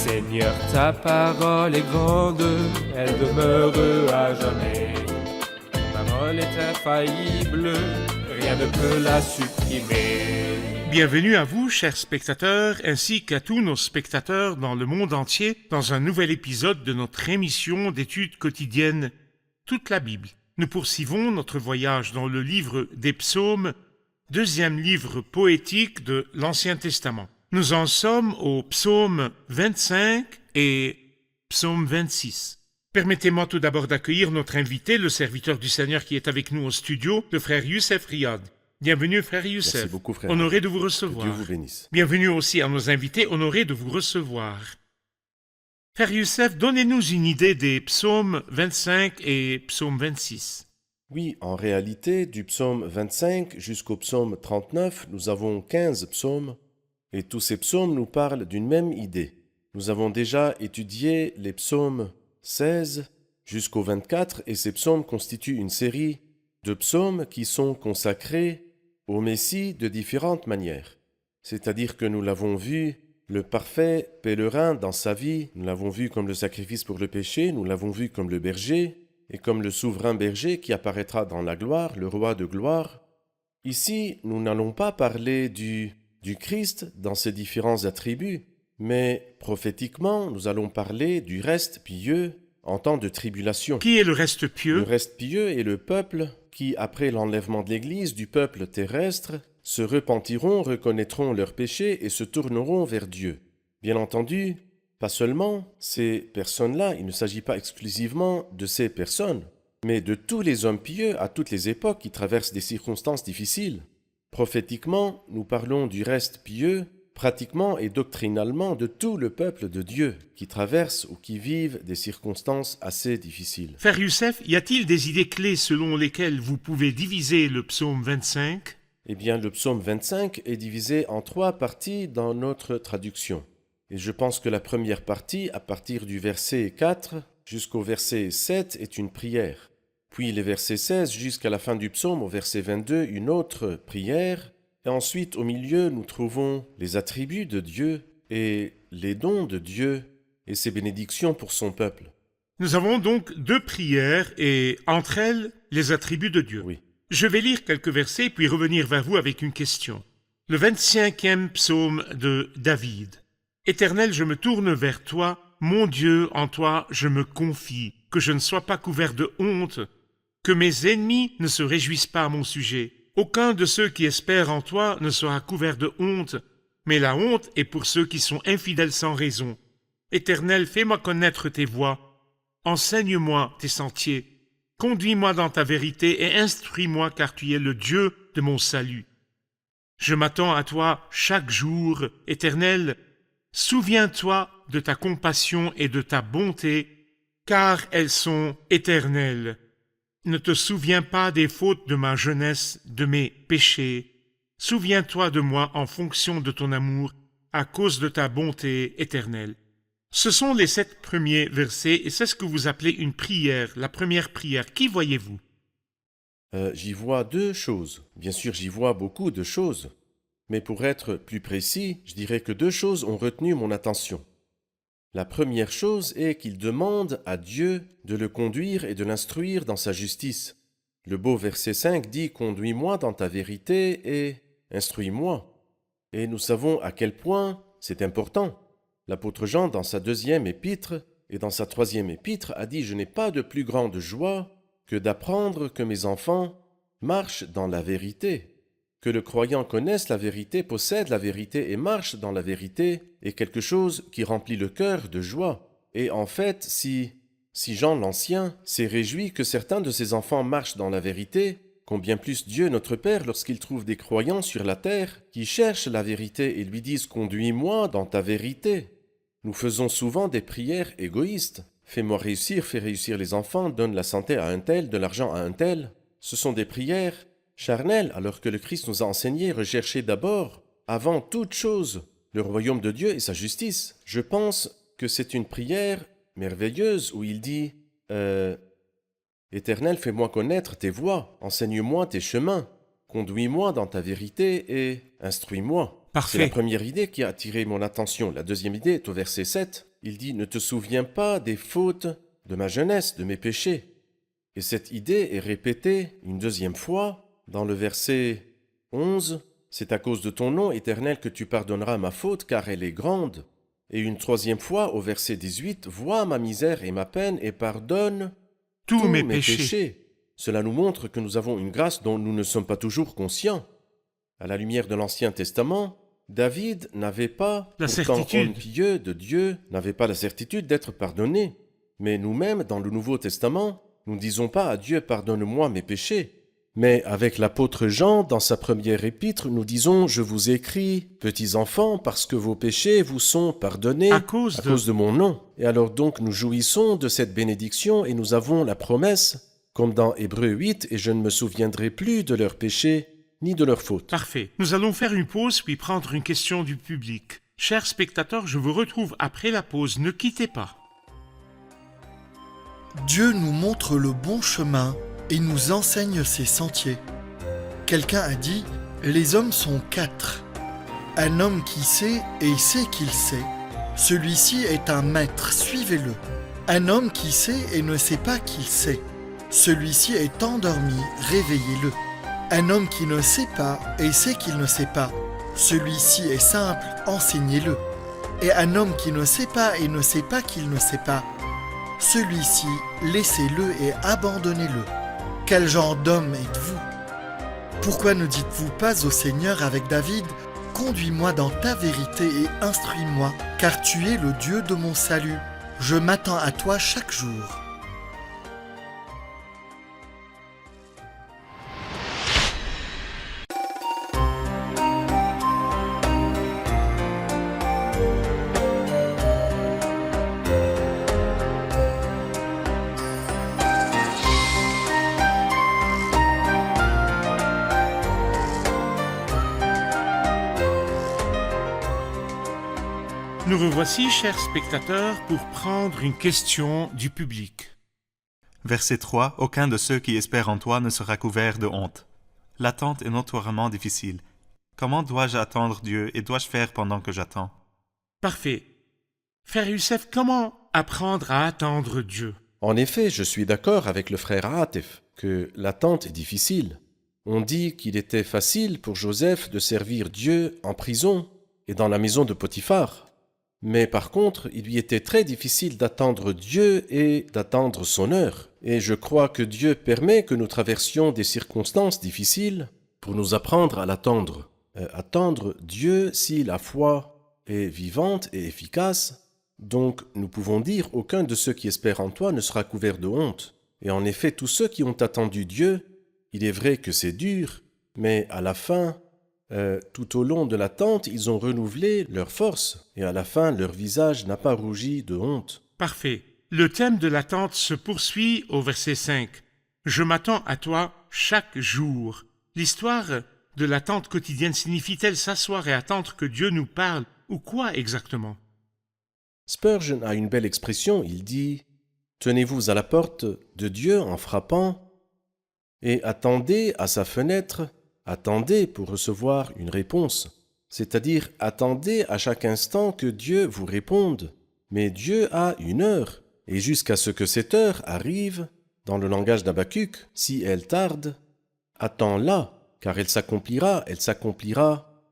Seigneur, ta parole est grande, elle demeure à jamais. Ta parole est infaillible, rien ne peut la supprimer. Bienvenue à vous, chers spectateurs, ainsi qu'à tous nos spectateurs dans le monde entier, dans un nouvel épisode de notre émission d'études quotidiennes Toute la Bible. Nous poursuivons notre voyage dans le livre des Psaumes, deuxième livre poétique de l'Ancien Testament. Nous en sommes au psaume 25 et psaume 26. Permettez-moi tout d'abord d'accueillir notre invité, le serviteur du Seigneur qui est avec nous au studio, le frère Youssef Riyad. Bienvenue, frère Youssef. Merci beaucoup, frère. Honoré de vous recevoir. Que Dieu vous bénisse. Bienvenue aussi à nos invités, honorés de vous recevoir. Frère Youssef, donnez-nous une idée des psaumes 25 et psaume 26. Oui, en réalité, du psaume 25 jusqu'au psaume 39, nous avons 15 psaumes, et tous ces psaumes nous parlent d'une même idée. Nous avons déjà étudié les psaumes 16 jusqu'au 24, et ces psaumes constituent une série de psaumes qui sont consacrés au Messie de différentes manières. C'est-à-dire que nous l'avons vu, le parfait pèlerin dans sa vie, nous l'avons vu comme le sacrifice pour le péché, nous l'avons vu comme le berger, et comme le souverain berger qui apparaîtra dans la gloire, le roi de gloire. Ici, nous n'allons pas parler du Christ dans ses différents attributs, mais prophétiquement, nous allons parler du reste pieux en temps de tribulation. Qui est le reste pieux? Le reste pieux est le peuple qui, après l'enlèvement de l'Église, du peuple terrestre, se repentiront, reconnaîtront leurs péchés et se tourneront vers Dieu. Bien entendu, pas seulement ces personnes-là, il ne s'agit pas exclusivement de ces personnes, mais de tous les hommes pieux à toutes les époques qui traversent des circonstances difficiles. Prophétiquement, nous parlons du reste pieux, pratiquement et doctrinalement de tout le peuple de Dieu qui traverse ou qui vivent des circonstances assez difficiles. Frère Youssef, y a-t-il des idées clés selon lesquelles vous pouvez diviser le psaume 25? Eh bien, le psaume 25 est divisé en 3 parties dans notre traduction. Et je pense que la première partie, à partir du verset 4 jusqu'au verset 7, est une prière. Puis les versets 16 jusqu'à la fin du psaume, au verset 22, une autre prière. Et ensuite, au milieu, nous trouvons les attributs de Dieu et les dons de Dieu et ses bénédictions pour son peuple. Nous avons donc 2 prières et entre elles, les attributs de Dieu. Oui. Je vais lire quelques versets puis revenir vers vous avec une question. Le 25e psaume de David. Éternel, je me tourne vers toi, mon Dieu, en toi je me confie, que je ne sois pas couvert de honte, que mes ennemis ne se réjouissent pas à mon sujet. Aucun de ceux qui espèrent en toi ne sera couvert de honte, mais la honte est pour ceux qui sont infidèles sans raison. Éternel, fais-moi connaître tes voies, enseigne-moi tes sentiers, conduis-moi dans ta vérité et instruis-moi car tu es le Dieu de mon salut. Je m'attends à toi chaque jour, Éternel, souviens-toi de ta compassion et de ta bonté, car elles sont éternelles. Ne te souviens pas des fautes de ma jeunesse, de mes péchés. Souviens-toi de moi en fonction de ton amour, à cause de ta bonté éternelle. Ce sont les 7 premiers versets, et c'est ce que vous appelez une prière, la première prière. Qui voyez-vous? J'y vois 2 choses. Bien sûr, j'y vois beaucoup de choses. Mais pour être plus précis, je dirais que 2 choses ont retenu mon attention. La première chose est qu'il demande à Dieu de le conduire et de l'instruire dans sa justice. Le beau verset 5 dit « Conduis-moi dans ta vérité et instruis-moi ». Et nous savons à quel point c'est important. L'apôtre Jean, dans sa 2e épître et dans sa 3e épître, a dit « Je n'ai pas de plus grande joie que d'apprendre que mes enfants marchent dans la vérité ». Que le croyant connaisse la vérité, possède la vérité et marche dans la vérité est quelque chose qui remplit le cœur de joie. Et en fait, si Jean l'Ancien s'est réjoui que certains de ses enfants marchent dans la vérité, combien plus Dieu notre Père lorsqu'il trouve des croyants sur la terre qui cherchent la vérité et lui disent « Conduis-moi dans ta vérité ». Nous faisons souvent des prières égoïstes. « Fais-moi réussir, fais réussir les enfants, donne la santé à un tel, de l'argent à un tel ». Ce sont des prières charnel, alors que le Christ nous a enseigné, rechercher d'abord, avant toute chose, le royaume de Dieu et sa justice. Je pense que c'est une prière merveilleuse où il dit « Éternel, fais-moi connaître tes voies, enseigne-moi tes chemins, conduis-moi dans ta vérité et instruis-moi. » Parfait. C'est la première idée qui a attiré mon attention. La deuxième idée est au verset 7. Il dit « Ne te souviens pas des fautes de ma jeunesse, de mes péchés ». Et cette idée est répétée une deuxième fois dans le verset 11. « C'est à cause de ton nom, Éternel, que tu pardonneras ma faute, car elle est grande. » Et une troisième fois au verset 18. « Vois ma misère et ma peine et pardonne Tous mes péchés. péchés. » Cela nous montre que nous avons une grâce dont nous ne sommes pas toujours conscients. À la lumière de l'Ancien Testament, David n'avait pas, La pourtant certitude. homme pieux de Dieu, n'avait pas la certitude d'être pardonné. Mais nous-mêmes, dans le Nouveau Testament, nous ne disons pas à Dieu « Pardonne-moi mes péchés ». Mais avec l'apôtre Jean, dans sa première épître, nous disons « Je vous écris, petits enfants, parce que vos péchés vous sont pardonnés À cause de mon nom. » Et alors donc nous jouissons de cette bénédiction et nous avons la promesse, comme dans Hébreux 8, « Et je ne me souviendrai plus de leurs péchés, ni de leurs fautes. » Parfait. Nous allons faire une pause puis prendre une question du public. Chers spectateurs, je vous retrouve après la pause. Ne quittez pas. Dieu nous montre le bon chemin et nous enseigne ses sentiers. Quelqu'un a dit « Les hommes sont quatre. Un homme qui sait et sait qu'il sait. Celui-ci est un maître, suivez-le. Un homme qui sait et ne sait pas qu'il sait. Celui-ci est endormi, réveillez-le. Un homme qui ne sait pas et sait qu'il ne sait pas. Celui-ci est simple, enseignez-le. Et un homme qui ne sait pas et ne sait pas qu'il ne sait pas. Celui-ci, laissez-le et abandonnez-le. Quel genre d'homme êtes-vous ? Pourquoi ne dites-vous pas au Seigneur avec David « Conduis-moi dans ta vérité et instruis-moi, car tu es le Dieu de mon salut. Je m'attends à toi chaque jour. » Nous revoici, chers spectateurs, pour prendre une question du public. Verset 3. Aucun de ceux qui espèrent en toi ne sera couvert de honte. L'attente est notoirement difficile. Comment dois-je attendre Dieu et dois-je faire pendant que j'attends? Parfait. Frère Youssef, comment apprendre à attendre Dieu? En effet, je suis d'accord avec le frère Atif que l'attente est difficile. On dit qu'il était facile pour Joseph de servir Dieu en prison et dans la maison de Potiphar. Mais par contre, il lui était très difficile d'attendre Dieu et d'attendre son heure. Et je crois que Dieu permet que nous traversions des circonstances difficiles pour nous apprendre à l'attendre. Attendre Dieu si la foi est vivante et efficace. Donc, nous pouvons dire « Aucun de ceux qui espèrent en toi ne sera couvert de honte ». Et en effet, tous ceux qui ont attendu Dieu, il est vrai que c'est dur, mais à la fin, tout au long de l'attente, ils ont renouvelé leur force, et à la fin, leur visage n'a pas rougi de honte. Parfait. Le thème de l'attente se poursuit au verset 5. « Je m'attends à toi chaque jour ». L'histoire de l'attente quotidienne signifie-t-elle s'asseoir et attendre que Dieu nous parle, ou quoi exactement? Spurgeon a une belle expression, il dit « Tenez-vous à la porte de Dieu en frappant, et attendez à sa fenêtre. Attendez pour recevoir une réponse, c'est-à-dire attendez à chaque instant que Dieu vous réponde. Mais Dieu a une heure, et jusqu'à ce que cette heure arrive, dans le langage d'Habacuc, si elle tarde, attends-la, car elle s'accomplira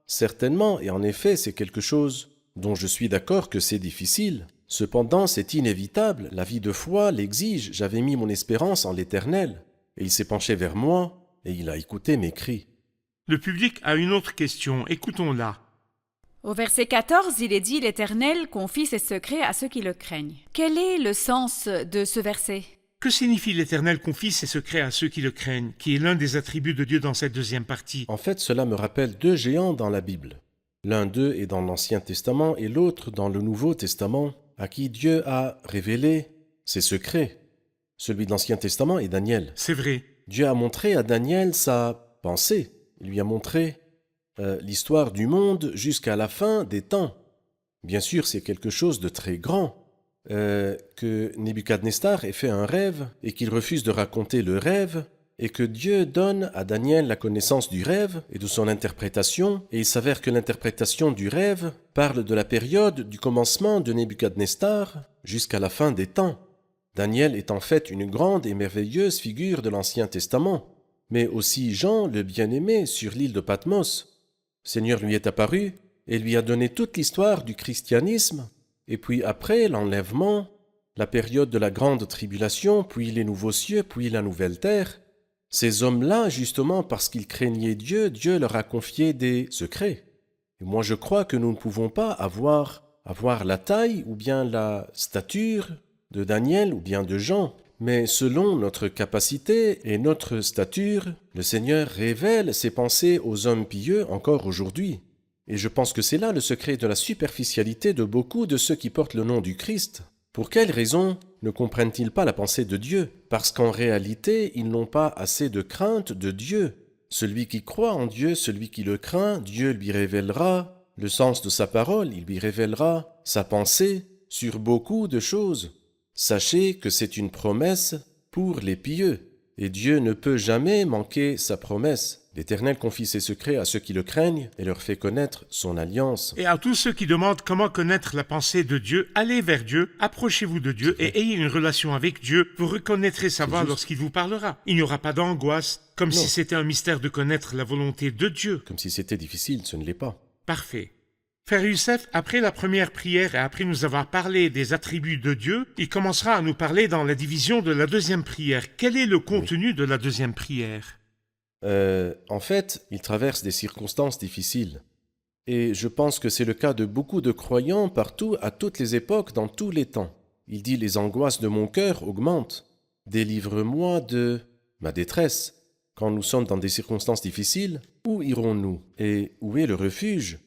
certainement, et en effet c'est quelque chose dont je suis d'accord que c'est difficile. Cependant c'est inévitable, la vie de foi l'exige, j'avais mis mon espérance en l'Éternel, et il s'est penché vers moi, et il a écouté mes cris. Le public a une autre question, écoutons-la. Au verset 14, il est dit « L'Éternel confie ses secrets à ceux qui le craignent ». Quel est le sens de ce verset? Que signifie l'Éternel confie ses secrets à ceux qui le craignent, qui est l'un des attributs de Dieu dans cette deuxième partie? En fait, cela me rappelle deux géants dans la Bible. L'un d'eux est dans l'Ancien Testament et l'autre dans le Nouveau Testament, à qui Dieu a révélé ses secrets. Celui de l'Ancien Testament est Daniel. C'est vrai. Dieu a montré à Daniel sa pensée. Il lui a montré l'histoire du monde jusqu'à la fin des temps. Bien sûr, c'est quelque chose de très grand, que Nebuchadnezzar ait fait un rêve et qu'il refuse de raconter le rêve et que Dieu donne à Daniel la connaissance du rêve et de son interprétation, et il s'avère que l'interprétation du rêve parle de la période du commencement de Nebuchadnezzar jusqu'à la fin des temps. Daniel est en fait une grande et merveilleuse figure de l'Ancien Testament, mais aussi Jean, le bien-aimé, sur l'île de Patmos. Le Seigneur lui est apparu et lui a donné toute l'histoire du christianisme, et puis après l'enlèvement, la période de la grande tribulation, puis les nouveaux cieux, puis la nouvelle terre. Ces hommes-là, justement parce qu'ils craignaient Dieu, Dieu leur a confié des secrets. Et moi je crois que nous ne pouvons pas avoir la taille ou bien la stature de Daniel ou bien de Jean, mais selon notre capacité et notre stature, le Seigneur révèle ses pensées aux hommes pieux encore aujourd'hui. Et je pense que c'est là le secret de la superficialité de beaucoup de ceux qui portent le nom du Christ. Pour quelle raison ne comprennent-ils pas la pensée de Dieu? Parce qu'en réalité, ils n'ont pas assez de crainte de Dieu. Celui qui croit en Dieu, celui qui le craint, Dieu lui révélera le sens de sa parole, il lui révélera sa pensée sur beaucoup de choses. Sachez que c'est une promesse pour les pieux, et Dieu ne peut jamais manquer sa promesse. L'Éternel confie ses secrets à ceux qui le craignent et leur fait connaître son alliance. Et à tous ceux qui demandent comment connaître la pensée de Dieu, allez vers Dieu, approchez-vous de Dieu et ayez une relation avec Dieu. Vous reconnaîtrez sa voix lorsqu'il vous parlera. Il n'y aura pas d'angoisse, comme si c'était un mystère de connaître la volonté de Dieu. Comme si c'était difficile, ce ne l'est pas. Parfait. Frère Youssef, après la première prière et après nous avoir parlé des attributs de Dieu, il commencera à nous parler dans la division de la deuxième prière. Quel est le contenu de la deuxième prière? En fait, il traverse des circonstances difficiles. Et je pense que c'est le cas de beaucoup de croyants partout, à toutes les époques, dans tous les temps. Il dit « Les angoisses de mon cœur augmentent. Délivre-moi de ma détresse. » Quand nous sommes dans des circonstances difficiles, où irons-nous? Et où est le refuge?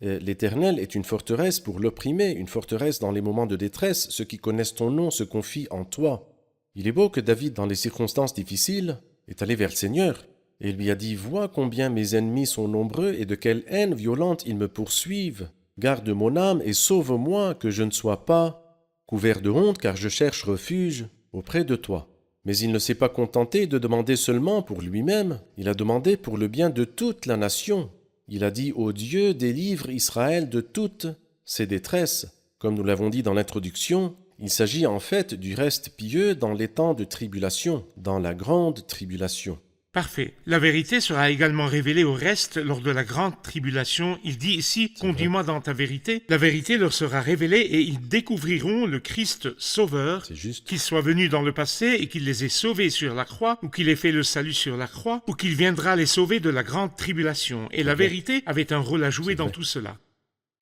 L'Éternel est une forteresse pour l'opprimé, une forteresse dans les moments de détresse. Ceux qui connaissent ton nom se confient en toi. Il est beau que David, dans les circonstances difficiles, est allé vers le Seigneur. Et il lui a dit « Vois combien mes ennemis sont nombreux et de quelle haine violente ils me poursuivent. Garde mon âme et sauve-moi, que je ne sois pas couvert de honte, car je cherche refuge auprès de toi. » Mais il ne s'est pas contenté de demander seulement pour lui-même, il a demandé pour le bien de toute la nation. Il a dit « Ô Dieu, délivre Israël de toutes ses détresses. » Comme nous l'avons dit dans l'introduction, il s'agit en fait du reste pieux dans les temps de tribulation, dans la grande tribulation. Parfait. La vérité sera également révélée au reste lors de la grande tribulation. Il dit ici, conduis-moi dans ta vérité. La vérité leur sera révélée et ils découvriront le Christ sauveur, qu'il soit venu dans le passé et qu'il les ait sauvés sur la croix, ou qu'il ait fait le salut sur la croix, ou qu'il viendra les sauver de la grande tribulation. Et la vérité avait un rôle à jouer dans tout cela.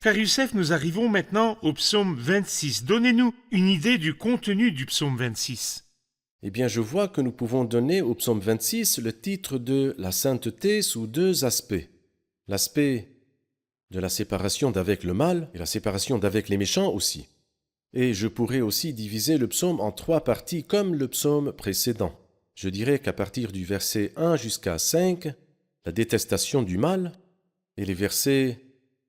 Frère Youssef, nous arrivons maintenant au psaume 26. Donnez-nous une idée du contenu du psaume 26. Eh bien, je vois que nous pouvons donner au psaume 26 le titre de la sainteté sous deux aspects. L'aspect de la séparation d'avec le mal et la séparation d'avec les méchants aussi. Et je pourrais aussi diviser le psaume en trois parties comme le psaume précédent. Je dirais qu'à partir du verset 1 jusqu'à 5, la détestation du mal, et les versets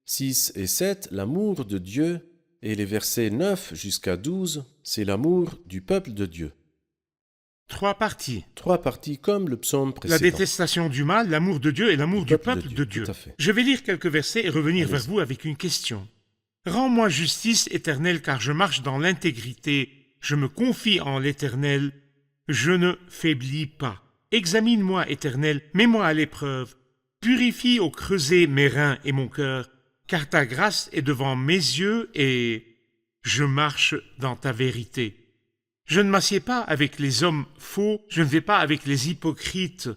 6 et 7, l'amour de Dieu, et les versets 9 jusqu'à 12, c'est l'amour du peuple de Dieu. Trois parties. Trois parties comme le psaume précédent. La détestation du mal, l'amour de Dieu et l'amour du peuple de Dieu. Tout à fait. Je vais lire quelques versets et revenir vers vous avec une question. Rends-moi justice, Éternel, car je marche dans l'intégrité. Je me confie en l'Éternel. Je ne faiblis pas. Examine-moi, Éternel, mets-moi à l'épreuve. Purifie au creuset mes reins et mon cœur, car ta grâce est devant mes yeux et je marche dans ta vérité. Je ne m'assieds pas avec les hommes faux, je ne vais pas avec les hypocrites.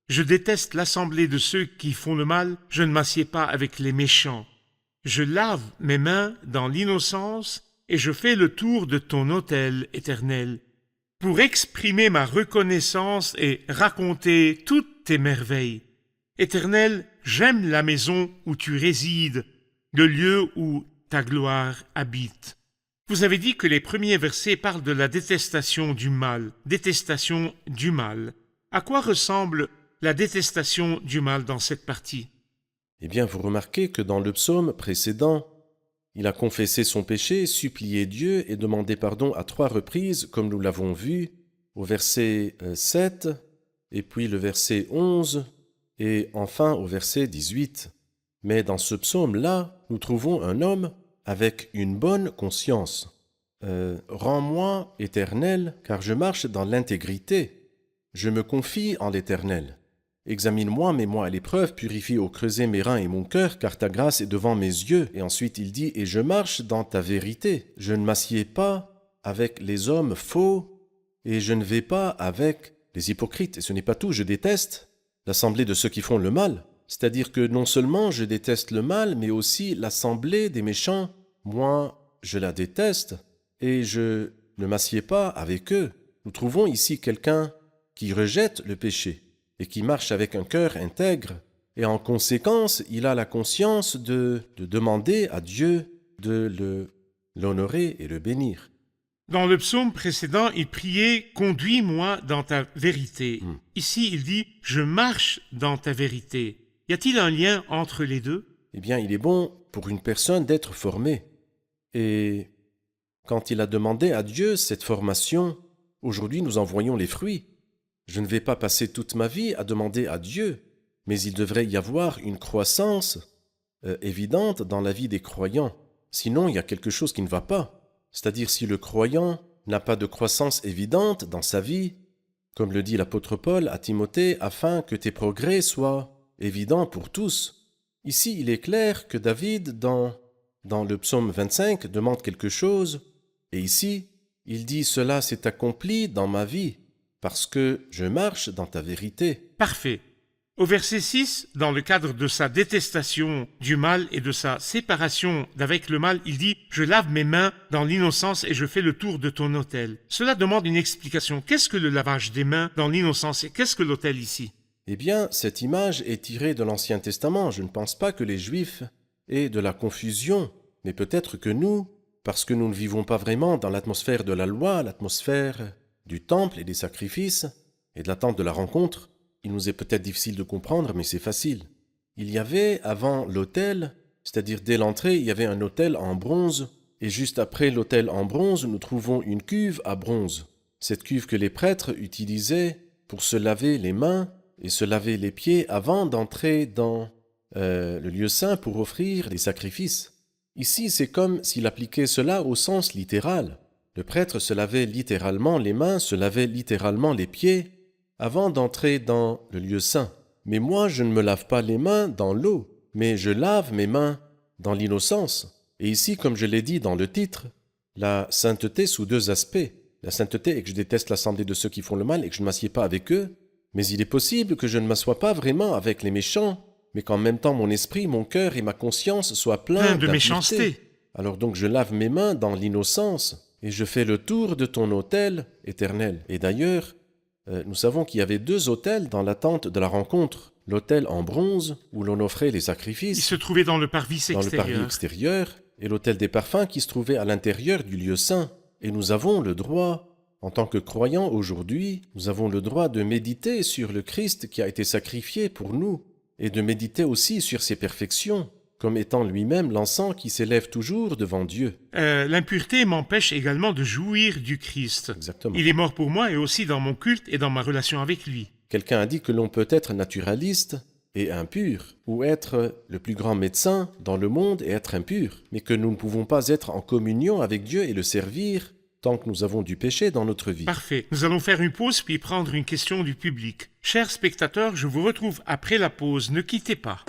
Je déteste l'assemblée de ceux qui font le mal, je ne m'assieds pas avec les méchants. Je lave mes mains dans l'innocence et je fais le tour de ton autel, Éternel, pour exprimer ma reconnaissance et raconter toutes tes merveilles. Éternel, j'aime la maison où tu résides, le lieu où ta gloire habite. Vous avez dit que les premiers versets parlent de la détestation du mal. Détestation du mal. À quoi ressemble la détestation du mal dans cette partie? Eh bien, vous remarquez que dans le psaume précédent, il a confessé son péché, supplié Dieu et demandé pardon à 3 reprises, comme nous l'avons vu, au verset 7 et puis le verset 11, et enfin au verset 18. Mais dans ce psaume-là, nous trouvons un homme avec une bonne conscience. Rends-moi, Éternel, car je marche dans l'intégrité. Je me confie en l'Éternel. Examine-moi, mets-moi à l'épreuve, purifie au creuset mes reins et mon cœur, car ta grâce est devant mes yeux. Et ensuite il dit, et je marche dans ta vérité. Je ne m'assieds pas avec les hommes faux, et je ne vais pas avec les hypocrites. Et ce n'est pas tout, je déteste l'assemblée de ceux qui font le mal. C'est-à-dire que non seulement je déteste le mal, mais aussi l'assemblée des méchants. Moi, je la déteste, et je ne m'assieds pas avec eux. Nous trouvons ici quelqu'un qui rejette le péché et qui marche avec un cœur intègre. Et en conséquence, il a la conscience de demander à Dieu de l'honorer et le bénir. Dans le psaume précédent, il priait « Conduis-moi dans ta vérité ». Ici, il dit « Je marche dans ta vérité ». Y a-t-il un lien entre les deux? Eh bien, il est bon pour une personne d'être formée. Et quand il a demandé à Dieu cette formation, aujourd'hui nous en voyons les fruits. Je ne vais pas passer toute ma vie à demander à Dieu, mais il devrait y avoir une croissance évidente dans la vie des croyants. Sinon, il y a quelque chose qui ne va pas. C'est-à-dire si le croyant n'a pas de croissance évidente dans sa vie, comme le dit l'apôtre Paul à Timothée, afin que tes progrès soient évidents pour tous. Ici, il est clair que David, dans le psaume 25, demande quelque chose, et ici, il dit « Cela s'est accompli dans ma vie, parce que je marche dans ta vérité. » Parfait. Au verset 6, dans le cadre de sa détestation du mal et de sa séparation d'avec le mal, il dit « Je lave mes mains dans l'innocence et je fais le tour de ton autel. » Cela demande une explication. Qu'est-ce que le lavage des mains dans l'innocence et qu'est-ce que l'autel ici? Eh bien, cette image est tirée de l'Ancien Testament. Je ne pense pas que les Juifs aient de la confusion, mais peut-être que nous, parce que nous ne vivons pas vraiment dans l'atmosphère de la loi, l'atmosphère du temple et des sacrifices, et de l'attente de la rencontre, il nous est peut-être difficile de comprendre, mais c'est facile. Il y avait avant l'autel, c'est-à-dire dès l'entrée, il y avait un autel en bronze, et juste après l'autel en bronze, nous trouvons une cuve à bronze. Cette cuve que les prêtres utilisaient pour se laver les mains et se laver les pieds avant d'entrer dans le lieu saint pour offrir des sacrifices. Ici, c'est comme s'il appliquait cela au sens littéral. Le prêtre se lavait littéralement les mains, se lavait littéralement les pieds avant d'entrer dans le lieu saint. Mais moi, je ne me lave pas les mains dans l'eau, mais je lave mes mains dans l'innocence. Et ici, comme je l'ai dit dans le titre, la sainteté sous deux aspects. La sainteté est que je déteste l'assemblée de ceux qui font le mal et que je ne m'assieds pas avec eux. Mais il est possible que je ne m'assoie pas vraiment avec les méchants, mais qu'en même temps mon esprit, mon cœur et ma conscience soient pleins de méchanceté. Alors donc je lave mes mains dans l'innocence et je fais le tour de ton autel éternel. Et d'ailleurs, nous savons qu'il y avait deux autels dans l'attente de la rencontre. L'autel en bronze où l'on offrait les sacrifices. Il se trouvait dans le parvis extérieur. Et l'autel des parfums qui se trouvait à l'intérieur du lieu saint. Et nous avons le droit, en tant que croyants aujourd'hui, nous avons le droit de méditer sur le Christ qui a été sacrifié pour nous, et de méditer aussi sur ses perfections, comme étant lui-même l'encens qui s'élève toujours devant Dieu. L'impureté m'empêche également de jouir du Christ. Exactement. Il est mort pour moi et aussi dans mon culte et dans ma relation avec lui. Quelqu'un a dit que l'on peut être naturaliste et impur, ou être le plus grand médecin dans le monde et être impur, mais que nous ne pouvons pas être en communion avec Dieu et le servir tant que nous avons du péché dans notre vie. Parfait. Nous allons faire une pause puis prendre une question du public. Chers spectateurs, je vous retrouve après la pause. Ne quittez pas.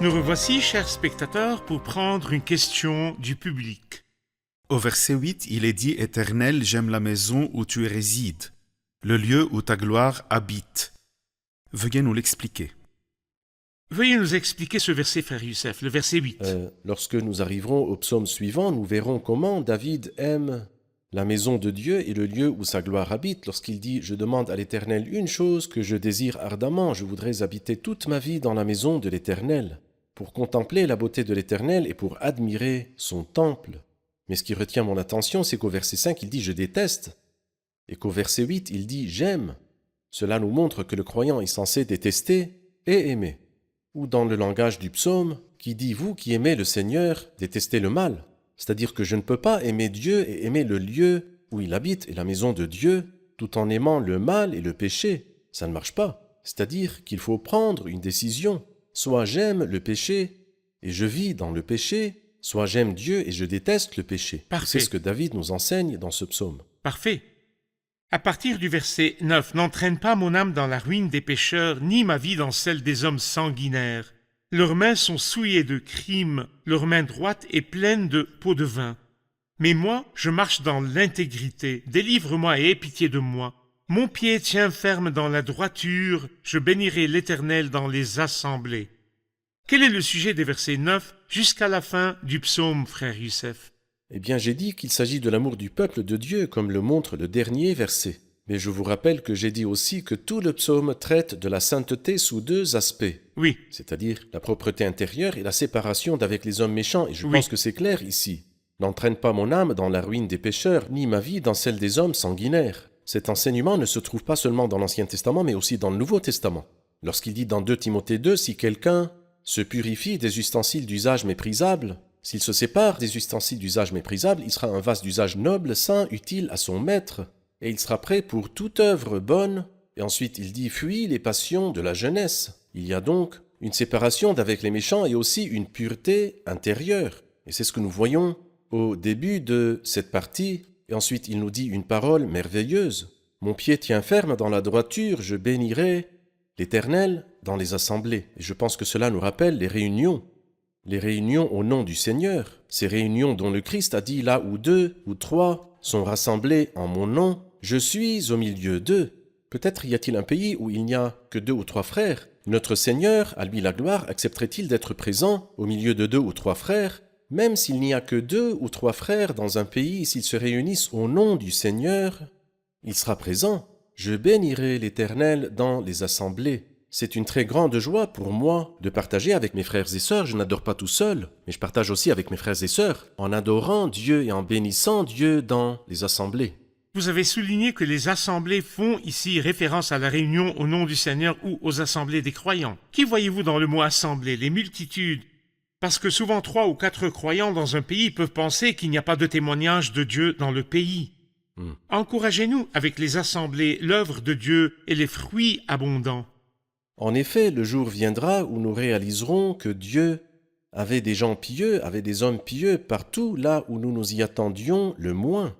Nous revoici, chers spectateurs, pour prendre une question du public. Au verset 8, il est dit « Éternel, j'aime la maison où tu résides, le lieu où ta gloire habite. » Veuillez nous l'expliquer. Veuillez nous expliquer ce verset, frère Youssef, le verset 8. Lorsque nous arriverons au psaume suivant, nous verrons comment David aime la maison de Dieu et le lieu où sa gloire habite, lorsqu'il dit « Je demande à l'Éternel une chose que je désire ardemment, je voudrais habiter toute ma vie dans la maison de l'Éternel, pour contempler la beauté de l'Éternel et pour admirer son temple. » Mais ce qui retient mon attention, c'est qu'au verset 5, il dit « Je déteste et qu'au verset 8, il dit « j'aime ». Cela nous montre que le croyant est censé détester et aimer. Ou dans le langage du psaume, qui dit « vous qui aimez le Seigneur, détestez le mal ». C'est-à-dire que je ne peux pas aimer Dieu et aimer le lieu où il habite et la maison de Dieu, tout en aimant le mal et le péché. Ça ne marche pas. C'est-à-dire qu'il faut prendre une décision. Soit j'aime le péché et je vis dans le péché, soit j'aime Dieu et je déteste le péché. Parfait. C'est ce que David nous enseigne dans ce psaume. Parfait. À partir du verset 9, « N'entraîne pas mon âme dans la ruine des pécheurs, ni ma vie dans celle des hommes sanguinaires. Leurs mains sont souillées de crimes, leur main droite est pleine de pots de vin. Mais moi, je marche dans l'intégrité, délivre-moi et aie pitié de moi. Mon pied tient ferme dans la droiture, je bénirai l'Éternel dans les assemblées. » Quel est le sujet des versets 9 jusqu'à la fin du psaume, frère Youssef? Eh bien, j'ai dit qu'il s'agit de l'amour du peuple de Dieu, comme le montre le dernier verset. Mais je vous rappelle que j'ai dit aussi que tout le psaume traite de la sainteté sous deux aspects. Oui, C'est-à-dire la propreté intérieure et la séparation d'avec les hommes méchants. Et je Oui. pense que c'est clair ici. N'entraîne pas mon âme dans la ruine des pécheurs, ni ma vie dans celle des hommes sanguinaires. Cet enseignement ne se trouve pas seulement dans l'Ancien Testament, mais aussi dans le Nouveau Testament. Lorsqu'il dit dans 2 Timothée 2, si quelqu'un se purifie des ustensiles d'usage méprisable, s'il se sépare des ustensiles d'usage méprisable, il sera un vase d'usage noble, saint, utile à son maître, et il sera prêt pour toute œuvre bonne. Et ensuite il dit, fuis les passions de la jeunesse. Il y a donc une séparation d'avec les méchants et aussi une pureté intérieure. Et c'est ce que nous voyons au début de cette partie. Et ensuite il nous dit une parole merveilleuse. Mon pied tient ferme dans la droiture, je bénirai l'Éternel dans les assemblées. Et je pense que cela nous rappelle les réunions au nom du Seigneur. Ces réunions dont le Christ a dit là où 2 ou 3 sont rassemblés en mon nom, je suis au milieu d'eux. Peut-être y a-t-il un pays où il n'y a que 2 ou 3 frères. Notre Seigneur, à lui la gloire, accepterait-il d'être présent au milieu de 2 ou 3 frères, même s'il n'y a que 2 ou 3 frères dans un pays, s'ils se réunissent au nom du Seigneur, il sera présent. Je bénirai l'Éternel dans les assemblées. C'est une très grande joie pour moi de partager avec mes frères et sœurs. Je n'adore pas tout seul, mais je partage aussi avec mes frères et sœurs, en adorant Dieu et en bénissant Dieu dans les assemblées. vous avez souligné que les assemblées font ici référence à la réunion au nom du Seigneur ou aux assemblées des croyants. Qui voyez-vous dans le mot assemblée? Les multitudes. Parce que souvent 3 ou 4 croyants dans un pays peuvent penser qu'il n'y a pas de témoignage de Dieu dans le pays. Encouragez-nous avec les assemblées, l'œuvre de Dieu et les fruits abondants. En effet, le jour viendra où nous réaliserons que Dieu avait des gens pieux, avait des hommes pieux partout là où nous nous y attendions le moins.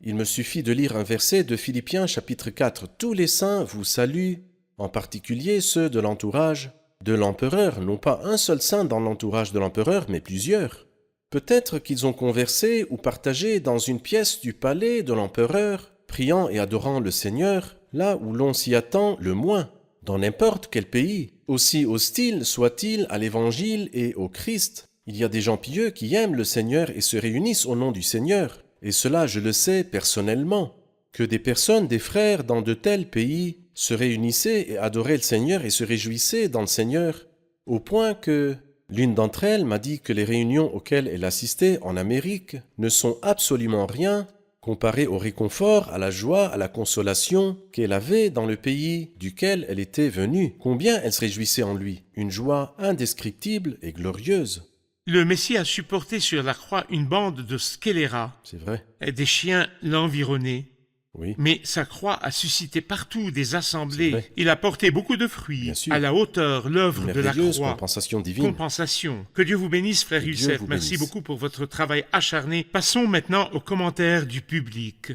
Il me suffit de lire un verset de Philippiens chapitre 4. Tous les saints vous saluent, en particulier ceux de l'entourage de l'empereur, non pas un seul saint dans l'entourage de l'empereur, mais plusieurs. Peut-être qu'ils ont conversé ou partagé dans une pièce du palais de l'empereur, priant et adorant le Seigneur, là où l'on s'y attend le moins, dans n'importe quel pays, aussi hostile soit-il à l'Évangile et au Christ. Il y a des gens pieux qui aiment le Seigneur et se réunissent au nom du Seigneur. Et cela, je le sais personnellement, que des personnes, des frères dans de tels pays se réunissaient et adoraient le Seigneur et se réjouissaient dans le Seigneur, au point que l'une d'entre elles m'a dit que les réunions auxquelles elle assistait en Amérique ne sont absolument rien comparées au réconfort, à la joie, à la consolation qu'elle avait dans le pays duquel elle était venue. Combien elle se réjouissait en lui, une joie indescriptible et glorieuse. Le Messie a supporté sur la croix une bande de scélérats. C'est vrai, Des chiens l'environnaient. oui. Mais sa croix a suscité partout des C'est assemblées. vrai. Il a porté beaucoup de fruits. Bien sûr. À la hauteur, l'œuvre Une de la merveilleuse croix. compensation divine. Compensation. Que Dieu vous bénisse, frère Que Dieu Youssef. vous Merci bénisse. beaucoup pour votre travail acharné. Passons maintenant aux commentaires du public.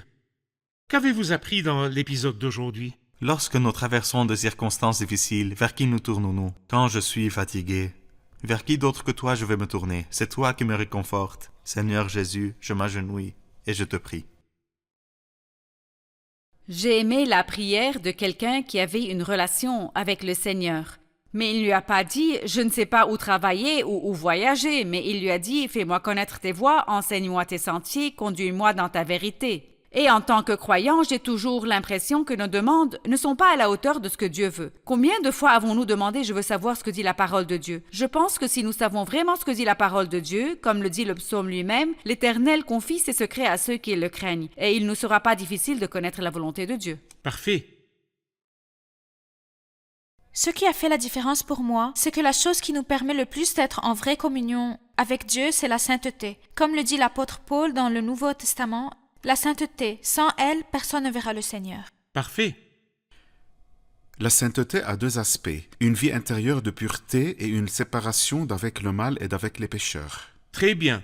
Qu'avez-vous appris dans l'épisode d'aujourd'hui? Lorsque nous traversons des circonstances difficiles, vers qui nous tournons-nous? Quand je suis fatigué, vers qui d'autre que toi je vais me tourner? C'est toi qui me réconfortes. Seigneur Jésus, je m'agenouille et je te prie. J'ai aimé la prière de quelqu'un qui avait une relation avec le Seigneur. Mais il ne lui a pas dit « Je ne sais pas où travailler ou où voyager », mais il lui a dit « Fais-moi connaître tes voies, enseigne-moi tes sentiers, conduis-moi dans ta vérité ». Et en tant que croyant, j'ai toujours l'impression que nos demandes ne sont pas à la hauteur de ce que Dieu veut. Combien de fois avons-nous demandé « Je veux savoir ce que dit la parole de Dieu » Je pense que si nous savons vraiment ce que dit la parole de Dieu, comme le dit le psaume lui-même, l'Éternel confie ses secrets à ceux qui le craignent, et il ne sera pas difficile de connaître la volonté de Dieu. Parfait. Ce qui a fait la différence pour moi, c'est que la chose qui nous permet le plus d'être en vraie communion avec Dieu, c'est la sainteté. Comme le dit l'apôtre Paul dans le Nouveau Testament, la sainteté, sans elle, personne ne verra le Seigneur. Parfait. La sainteté a deux aspects, une vie intérieure de pureté et une séparation d'avec le mal et d'avec les pécheurs. Très bien.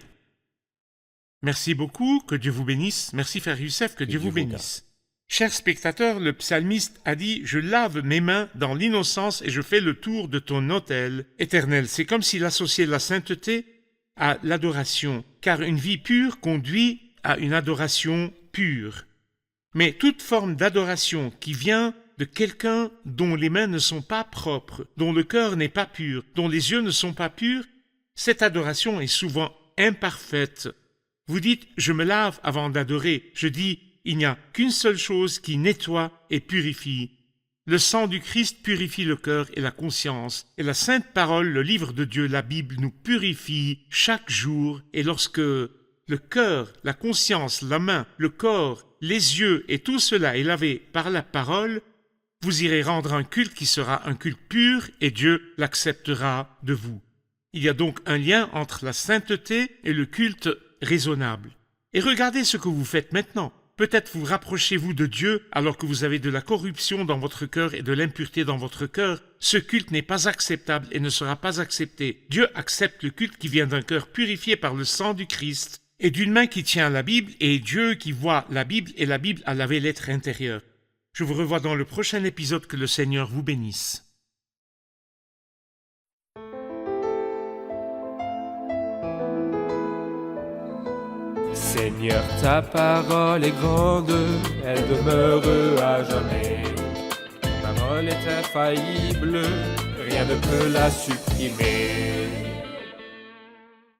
Merci beaucoup, que Dieu vous bénisse. Merci Frère Youssef, que Dieu vous bénisse. Chers spectateurs, le psalmiste a dit « Je lave mes mains dans l'innocence et je fais le tour de ton autel éternel ». C'est comme s'il associait la sainteté à l'adoration, car une vie pure conduit à une adoration pure. Mais toute forme d'adoration qui vient de quelqu'un dont les mains ne sont pas propres, dont le cœur n'est pas pur, dont les yeux ne sont pas purs, cette adoration est souvent imparfaite. Vous dites « Je me lave avant d'adorer ». Je dis « Il n'y a qu'une seule chose qui nettoie et purifie. Le sang du Christ purifie le cœur et la conscience. Et la sainte parole, le livre de Dieu, la Bible, nous purifie chaque jour. Et lorsque le cœur, la conscience, la main, le corps, les yeux et tout cela est lavé par la parole, vous irez rendre un culte qui sera un culte pur et Dieu l'acceptera de vous. Il y a donc un lien entre la sainteté et le culte raisonnable. Et regardez ce que vous faites maintenant. Peut-être vous rapprochez-vous de Dieu alors que vous avez de la corruption dans votre cœur et de l'impureté dans votre cœur. Ce culte n'est pas acceptable et ne sera pas accepté. Dieu accepte le culte qui vient d'un cœur purifié par le sang du Christ et d'une main qui tient la Bible et Dieu qui voit la Bible et la Bible a lavé l'être intérieur. Je vous revois dans le prochain épisode. Que le Seigneur vous bénisse. Seigneur, ta parole est grande, elle demeure à jamais. Ta parole est infaillible, rien ne peut la supprimer.